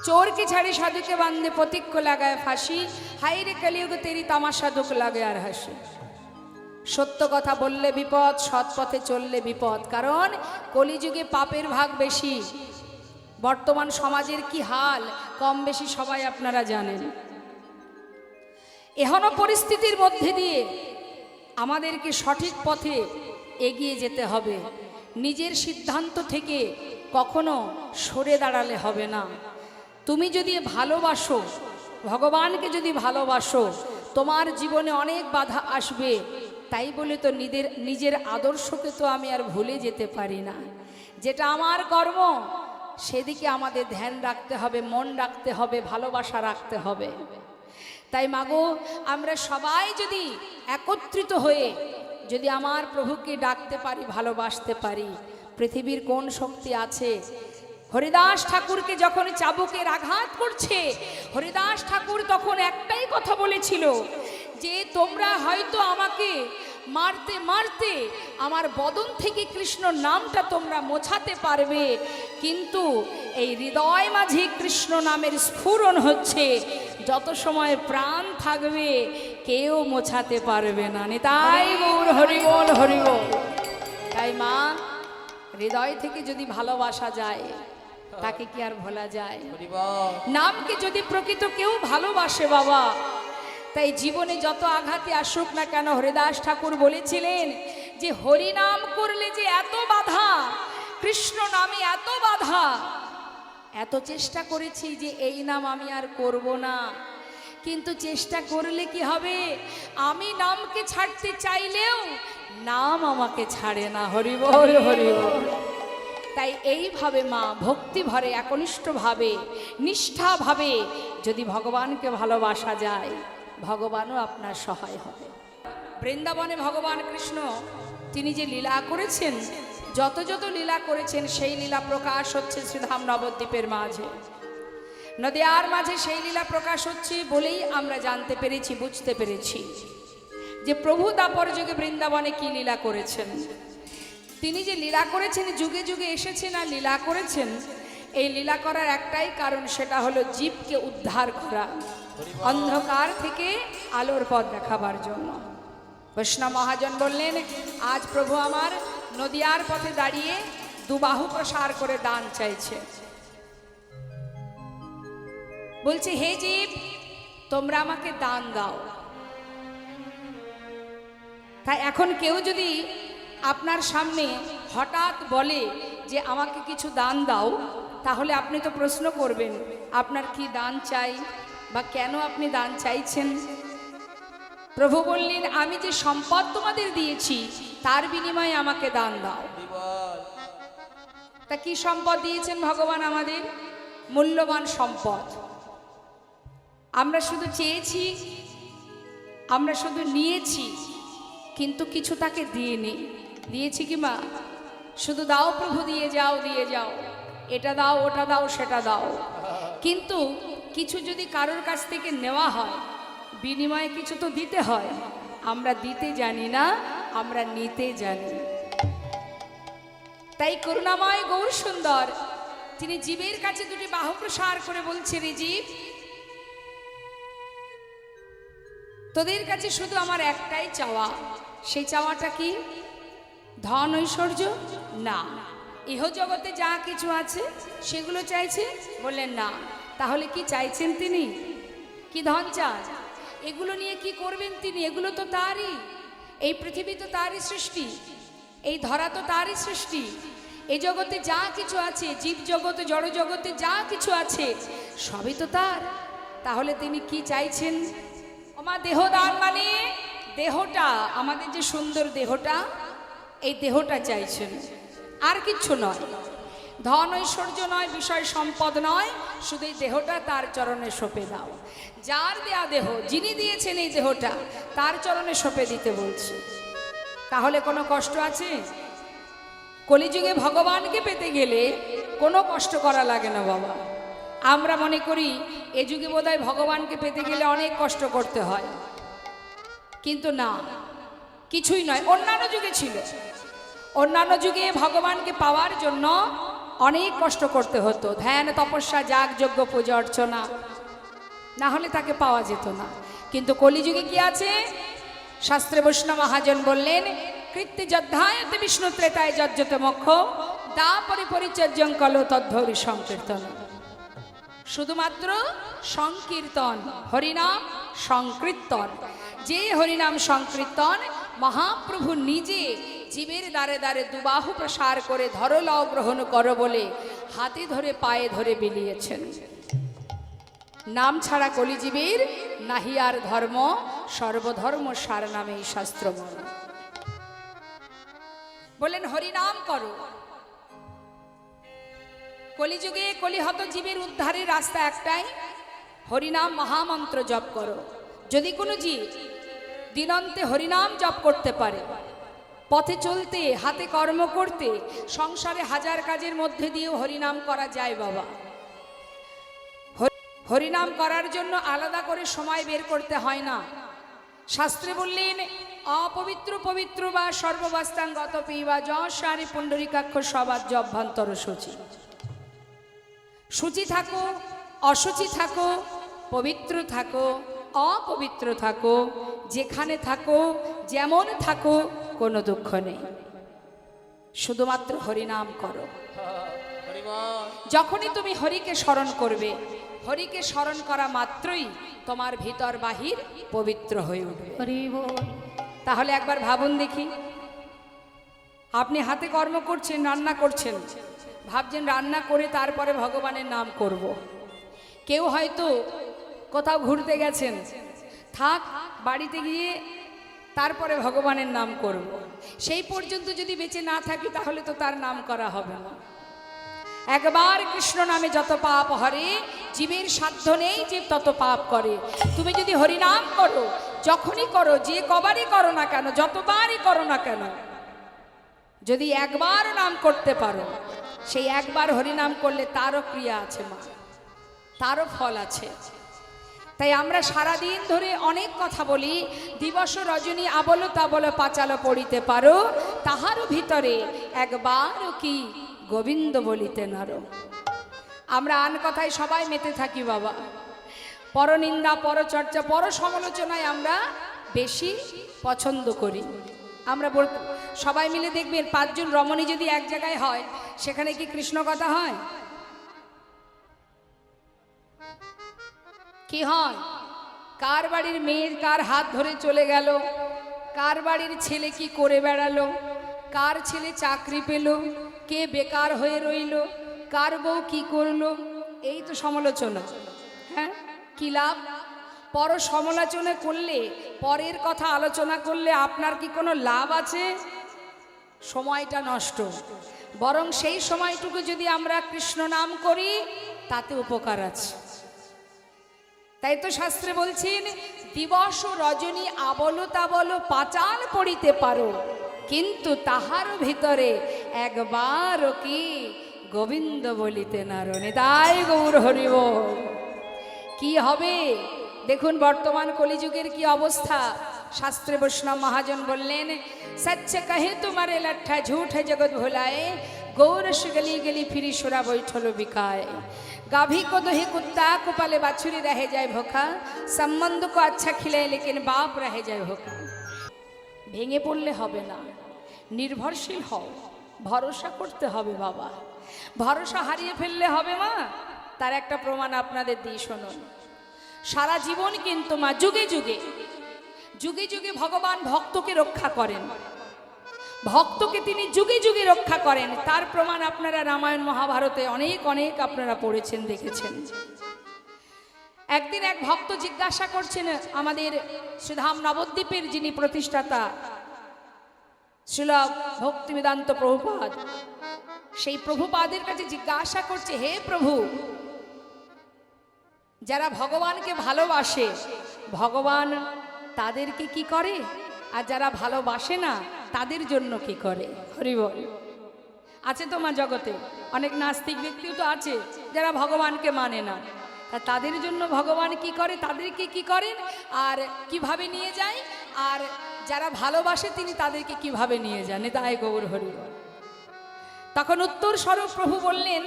चोर की छाड़ी साधु के बांधे पथिक को लगाए फांसी, हाय रे कलियुग तेरी तमाशा दुख लागे আর হাসি। সত্য কথা বললে বিপদ, সৎ পথে চললে বিপদ, কারণ কলিযুগে পাপের ভাগ বেশি। বর্তমান সমাজের কি হাল কম বেশি সবাই আপনারা জানেন। এহেন পরিস্থিতির মধ্যে দিয়ে আমাদেরকে সঠিক পথে এগিয়ে যেতে হবে। নিজের সিদ্ধান্ত থেকে কখনো সরে দাঁড়ালে হবে না। তুমি যদি ভালোবাসো, ভগবানকে যদি ভালোবাসো, তোমার জীবনে অনেক বাধা আসবে। তাই বলে তো নিজের আদর্শকে তো আমি আর ভুলে যেতে পারি না। যেটা আমার কর্ম সেদিকে আমাদের ধ্যান রাখতে হবে, মন রাখতে হবে, ভালোবাসা রাখতে হবে। তাই মাগো, আমরা সবাই যদি একত্রিত হয়ে যদি আমার প্রভুকে ডাকতে পারি, ভালোবাসতে পারি, পৃথিবীর কোন শক্তি আছে? হরিদাস ঠাকুরকে যখন চাবুকের আঘাত করছে, হরিদাস ঠাকুর তখন একটাই কথা বলেছিল যে তোমরা হয়তো আমাকে মারতে মারতে আমার বদন থেকে কৃষ্ণ নামটা তোমরা মোছাতে পারবে, কিন্তু এই হৃদয় মাঝে কৃষ্ণ নামের স্ফুরণ হচ্ছে, যত সময় প্রাণ থাকবে কেউ মোছাতে পারবে না। নিতাই গৌর হরি বল, হরি বল। তাই মা, হৃদয় থেকে যদি ভালোবাসা যায় তাকে কি আর ভোলা যায়? নামকে যদি প্রকৃত কেউ ভালোবাসে বাবা, তাই জীবনে যত আঘাতে আসুক না কেন, হরিদাস ঠাকুর বলেছিলেন যে হরি নাম করলে যে এত বাধা, কৃষ্ণ নামে এত বাধা, এত চেষ্টা করেছি যে এই নাম আমি আর করব না, কিন্তু চেষ্টা করলে কি হবে? আমি নামকে ছাড়তে চাইলেও নাম আমাকে ছাড়ে না। হরি বল, হরি বল। তাই এইভাবে মা ভক্তি ভরে, একনিষ্ঠভাবে, নিষ্ঠাভাবে যদি ভগবানকে ভালোবাসা যায়, ভগবানও আপনার সহায় হবে। বৃন্দাবনে ভগবান কৃষ্ণ তিনি যে লীলা করেছেন, যত যত লীলা করেছেন, সেই লীলা প্রকাশ হচ্ছে শ্রীধাম নবদ্বীপের মাঝে, নদিয়ার মাঝে সেই লীলা প্রকাশ হচ্ছে বলেই আমরা জানতে পেরেছি, বুঝতে পেরেছি যে প্রভু দাপর যুগে বৃন্দাবনে কি লীলা করেছেন। তিনি যে লীলা করেছেন, যুগে যুগে এসেছেন আর লীলা করেছেন। এই লীলা করার একটাই কারণ, সেটা হলো জীবকে উদ্ধার করা, অন্ধকার থেকে আলোর পথ দেখাবার জন্য। বৈষ্ণব মহাজন বললেন, আজ প্রভু আমার নদিয়ার পথে দাঁড়িয়ে দুবাহু প্রসার করে দান চাইছে। বলছে, হে জীব, তোমরা আমাকে দান দাও। তাই এখন কেউ যদি আপনার সামনে হঠাৎ বলে যে আমাকে কিছু দান দাও, তাহলে আপনি তো প্রশ্ন করবেন আপনার কি দান চাই বা কেন আপনি দান চাইছেন। প্রভু বললেন, আমি যে সম্পদ তোমাদের দিয়েছি তার বিনিময়ে আমাকে দান দাও। তা কি সম্পদ দিয়েছেন ভগবান আমাদের? মূল্যবান সম্পদ। আমরা শুধু চেয়েছি, আমরা শুধু নিয়েছি, কিন্তু কিছু তাকে দিয়ে নেই। দিয়েছি কি মা? শুধু দাও প্রভু, দিয়ে যাও, দিয়ে যাও, এটা দাও, ওটা দাও, সেটা দাও, কিন্তু কিছু যদি কারোর কাছ থেকে নেওয়া হয়, বিনিময়ে কিছু তো দিতে হয়। আমরা দিতে জানি না, আমরা নিতে জানি। তাই করুণাময় গৌর সুন্দর তিনি জীবের কাছে দুটি বাহু প্রসার করে বলছে, রে জীব, তোদের কাছে শুধু আমার একটাই চাওয়া। সেই চাওয়াটা কি? ধন ঐশ্বর্য না, ইহ জগতে যা কিছু আছে সেগুলো চাইছে? বললেন না। তাহলে কি চাইছেন তিনি? কি ধন চান? এগুলো নিয়ে কি করবেন তিনি? এগুলো তো তারই, এই পৃথিবী তো তারই সৃষ্টি, এই ধরা তো তারই সৃষ্টি। এই জগতে যা কিছু আছে, জীব জগতে, জড় জগতে যা কিছু আছে, সবই তো তার। তাহলে তিনি কি চাইছেন? আমার দেহদান মানে দেহটা, আমাদের যে সুন্দর দেহটা, এই দেহটা চাইছেন, আর কিচ্ছু নয়। ধন ঐশ্বর্য নয়, বিষয় সম্পদ নয়, শুধু এই দেহটা তার চরণে সঁপে দাও। যার দেয়া দেহ, যিনি দিয়েছেন এই দেহটা, তার চরণে সঁপে দিতে বলছে। তাহলে কোনো কষ্ট আছে? কলিযুগে ভগবানকে পেতে গেলে কোনো কষ্ট করা লাগে না বাবা। আমরা মনে করি এ যুগে বোধহয় ভগবানকে পেতে গেলে অনেক কষ্ট করতে হয়, কিন্তু না, কিছুই নয়। অন্যান্য যুগে ছিল, অন্যান্য যুগে ভগবানকে পাওয়ার জন্য অনেক কষ্ট করতে হতো, ধ্যান তপস্যা যাগ যজ্ঞ পূজা অর্চনা, না হলে তাকে পাওয়া যেত না। কিন্তু কলিযুগে কি আছে? শাস্ত্রে বৈষ্ণব মহাজন বললেন, কৃত্তি যদ্ধায়তে বিষ্ণু ত্রেতায় যজ্জতে মোক্ষ দা পরিপরিচর্যং কলো তদ্ধরি সংকীর্তন। শুধুমাত্র সংকীর্তন, হরিনাম সংকীর্তন। যে হরিনাম সংকীর্তন মহাপ্রভু নিজে জীবের দ্বারে দ্বারে দুবাহু প্রসার করে ধর লও গ্রহণ করো বলে হাতে ধরে পায়ে ধরে বিলিয়েছেন। নাম ছাড়া কলিজীবের নাহি আর ধর্ম, সর্বধর্ম সার নামেই শাস্ত্র মন। বলেন হরিনাম করো। কলিযুগে কলিহত জীবের উদ্ধারের রাস্তা একটাই, হরিনাম মহামন্ত্র জপ করো। যদি কোনো জীব দিনান্তে হরিনাম জপ করতে পারে, পথে চলতে, হাতে কর্ম করতে, সংসারে হাজার কাজের মধ্যে দিয়েও হরিনাম করা যায় বাবা। হরিনাম করার জন্য আলাদা করে সময় বের করতে হয় না। শাস্ত্রে বললেন, অপবিত্র পবিত্র বা সর্ববাস্তাঙ্গত পিবা যশারি পুণ্ডরিকাক্ষ সবাদ অভ্যন্তর সূচি। সূচি থাকো, অসুচি থাকো, পবিত্র থাকো, অপবিত্র থাকো, যেখানে থাকো, যেমন থাকো, কোনো দুঃখ নেই। শুধুমাত্র হরিনাম করো। যখনই তুমি হরিকে স্মরণ করবে, হরিকে স্মরণ করা মাত্রই তোমার ভিতর বাহির পবিত্র হয়ে উঠবে। তাহলে একবার ভাবুন দেখি, আপনি হাতে কর্ম করছেন, রান্না করছেন, ভাবছেন রান্না করে তারপরে ভগবানের নাম করব। কেউ হয়তো কোথাও ঘুরতে গেছেন, থাক বাড়িতে গিয়ে তারপরে ভগবানের নাম করব। সেই পর্যন্ত যদি বেঁচে না থাকি তাহলে তো তার নাম করা হবে না। একবার কৃষ্ণ নামে যত পাপ হরে, জীবের সাধ্য নেই জীব তত পাপ করে। তুমি যদি হরিনাম করো, যখনই করো, যে কবারই করো না কেন, যতবারই করো না কেন, যদি একবার নাম করতে পারো, সেই একবার হরিনাম করলে তারও ক্রিয়া আছে মা, তারও ফল আছে। তাই আমরা সারাদিন ধরে অনেক কথা বলি, দিবস রজনী আবল তাবল পাঁচালো পড়িতে পারো, তাহারও ভিতরে একবারও কি গোবিন্দ বলিতে নারো। আমরা আন কথায় সবাই মেতে থাকি বাবা, পরনিন্দা, পরচর্চা, পর সমালোচনায় আমরা বেশি পছন্দ করি। আমরা সবাই মিলে দেখবেন 5 জন রমণী যদি এক জায়গায় হয়, সেখানে কি কৃষ্ণ কথা হয়? কি হয়? কার বাড়ির মেয়ের কার হাত ধরে চলে গেল, কার বাড়ির ছেলে কি করে বেড়ালো, কার ছেলে চাকরি পেল, কে বেকার হয়ে রইল, কার বউ কি করলো, এই তো সমালোচনা। হ্যাঁ, কি লাভ? পর সমালোচনা করলে, পরের কথা আলোচনা করলে আপনার কি কোনো লাভ আছে? সময়টা নষ্ট। বরং সেই সময়টুকু যদি আমরা কৃষ্ণ নাম করি, তাতে উপকার আছে। তাই তো শাস্ত্রে বলছেন, দিবস রজনী আবল তাবল পাঁচাল পড়িতে পারো, কিন্তু তাহার ভিতরে একবারও কি গোবিন্দ বলিতে নারো। নিতাই গৌর হরি বল। কি হবে দেখুন বর্তমান কলিযুগের কি অবস্থা। শাস্ত্রে বৈষ্ণব মহাজন বললেন, সচ্চ কহে তোমারে লঠা ঝूठ है जगत भुलाए, गौरस गली गली फिरी सुरा बैठलो बिकाए, गाभी को दही कुत्ता को पाले बाछुरी रह जाए भोखा, संबंध को अच्छा खिलाए लेकिन बाप रह जाए भोखा। ভেঙে পড়লে হবে না, নির্ভরশীল হও, ভরসা করতে হবে বাবা। ভরসা হারিয়ে ফেললে হবে মা, তার একটা প্রমাণ আপনাদের দিই শুনুন। সারা জীবন কিন্তু মা যুগে যুগে যুগে যুগে ভগবান ভক্তকে রক্ষা করেন, ভক্তকে তিনি যুগে যুগে রক্ষা করেন। তার প্রমাণ আপনারা রামায়ণ মহাভারতে অনেক অনেক আপনারা পড়েছেন, দেখেছেন। একদিন এক ভক্ত জিজ্ঞাসা করছেন আমাদের শ্রীধাম নবদ্বীপের যিনি প্রতিষ্ঠাতা শ্রীল ভক্তিবেদান্ত প্রভুপাদ, সেই প্রভুপাদের কাছে জিজ্ঞাসা করছে, হে প্রভু, যারা ভগবানকে ভালোবাসে ভগবান তাদেরকে কি করে, আর যারা ভালোবাসে না তাদের জন্য কি করে? হরি বল। আছে তো মা জগতে অনেক নাস্তিক ব্যক্তিও তো আছে যারা ভগবানকে মানে না, তা তাদের জন্য ভগবান কি করে, তাদেরকে কি করেন আর কিভাবে নিয়ে যায়, আর যারা ভালোবাসে তিনি তাদেরকে কিভাবে নিয়ে যান। তাই গৌর হরি বল। তখন উত্তর স্বরূপ প্রভু বললেন,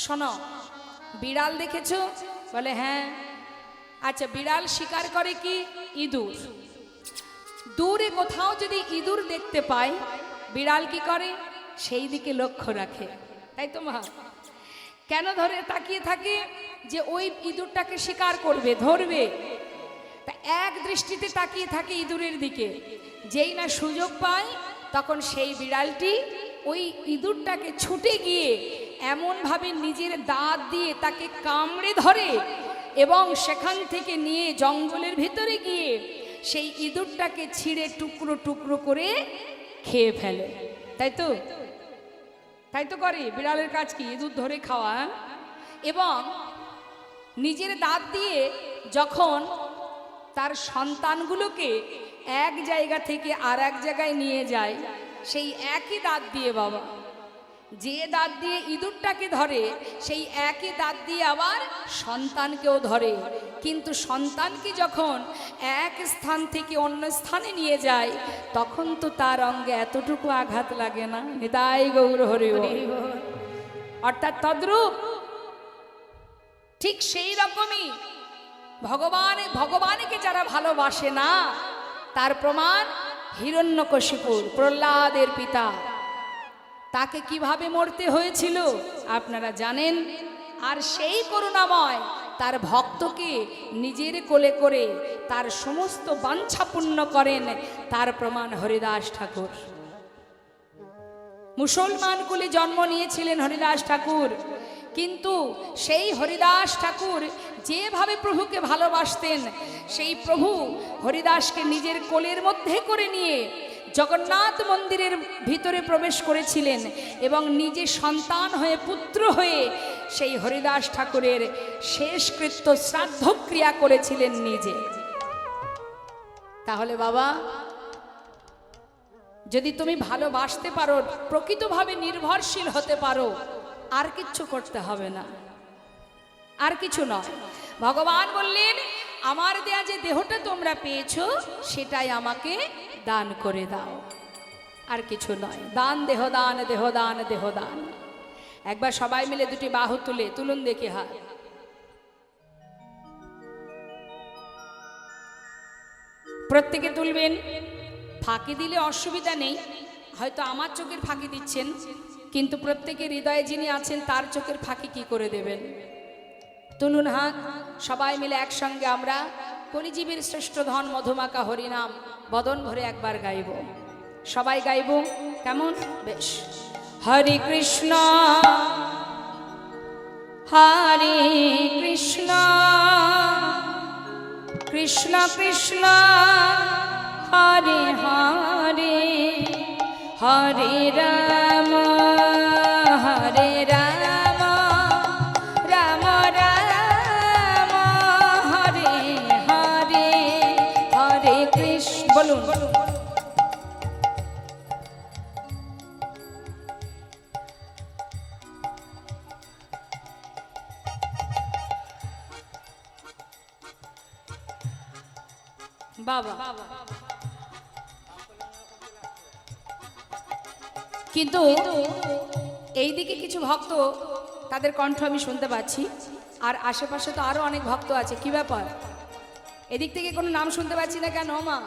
শোনো, বিড়াল দেখেছো? বলে হ্যাঁ। আচ্ছা, বিড়াল শিকার করে কি? ইঁদুর। দূরে কোথাও যদি ইঁদুর দেখতে পায়, বিড়াল কি করে? সেই দিকে লক্ষ্য রাখে, তাই তো মা? কেন ধরে তাকিয়ে থাকে? যে ওই ইঁদুরটাকে শিকার করবে, ধরবে। তা এক দৃষ্টিতে তাকিয়ে থাকে ইঁদুরের দিকে। যেই না সুযোগ পায়, তখন সেই বিড়ালটি ওই ইঁদুরটাকে ছুটে গিয়ে এমনভাবে নিজের দাঁত দিয়ে তাকে কামড়ে ধরে এবং সেখান থেকে নিয়ে জঙ্গলের ভিতরে গিয়ে সেই ইঁদুরটাকে ছিঁড়ে টুকরো টুকরো করে খেয়ে ফেলে। তাই তো? তাই তো করে। বিড়ালের কাজ কি? ইঁদুর ধরে খাওয়া। এবং নিজের দাঁত দিয়ে যখন তার সন্তানগুলোকে এক জায়গা থেকে আর এক জায়গায় নিয়ে যায়, সেই একই দাঁত দিয়ে, বাবা, যে দাঁত দিয়ে ইঁদুরটাকে ধরে, সেই একই দাঁত দিয়ে আবার সন্তানকেও ধরে। কিন্তু সন্তানকে যখন এক স্থান থেকে অন্য স্থানে নিয়ে যায়, তখন তো তার অঙ্গে এতটুকু আঘাত লাগে না। নিতাই গৌর হরি বল। অর্থাৎ তদ্রূপ ঠিক সেই রকমই ভগবানকে যারা ভালোবাসে না, তার প্রমাণ হিরণ্যকশিপুর, প্রহ্লাদের পিতা। তাকে কিভাবে মরতে হয়েছিল আপনারা জানেন। আর সেই করুণাময় তার ভক্তকে নিজের কোলে করে তার সমস্ত বাঞ্ছা পূর্ণ করেন, তার প্রমাণ হরিদাস ঠাকুর। মুসলমান কুলে জন্ম নিয়েছিলেন হরিদাস ঠাকুর, কিন্তু সেই হরিদাস ঠাকুর যেভাবে প্রভুকে ভালোবাসতেন, সেই প্রভু হরিদাসকে নিজের কোলের মধ্যে করে নিয়ে জগন্নাথ মন্দিরের ভিতরে প্রবেশ করেছিলেন এবং নিজে সন্তান হয়ে, পুত্র হয়ে সেই হরিদাস ঠাকুরের শেষকৃত্য শ্রাদ্ধক্রিয়া করেছিলেন নিজে। তাহলে বাবা, যদি তুমি ভালোবাসতে পারো, প্রকৃতভাবে নির্ভরশীল হতে পারো, আর কিচ্ছু করতে হবে না, আর কিছু নয়। ভগবান বললেন, আমার দেয়া যে দেহটা তোমরা পেয়েছো, সেটাই আমাকে দান করে দাও, আর কিছু নয়। দান, দেহদান, দেহদান, দেহদান। একবার সবাই মিলে দুটি বাহু তুলুন দেখি হাত। প্রত্যেকে তুলবেন। ফাঁকি দিলে অসুবিধা নেই, হয়তো আমার চোখের ফাঁকি দিচ্ছেন, কিন্তু প্রত্যেকের হৃদয়ে যিনি আছেন তার চোখের ফাঁকি কি করে দেবেন? তুলুন হাত। সবাই মিলে একসঙ্গে আমরা কলিজীবের শ্রেষ্ঠ ধন মধুমাকা হরিনাম বদন ভরে একবার গাইব। সবাই গাইব, কেমন? বেশ। হরে কৃষ্ণ হরে কৃষ্ণ কৃষ্ণ কৃষ্ণ হরে হরে, হরে রাম হরে রাম, রাম রাম হরে হরে, হরে কৃষ্ণ। বলুন বাবা। কিন্তু এইদিকে কিছু ভক্ত, তাদের কণ্ঠ আমি শুনতে পাচ্ছি, আর আশেপাশে তো আরো অনেক ভক্ত আছে। কি ব্যাপার? এদিক থেকে কোনো নাম শুনতে পাচ্ছি না কেন মা?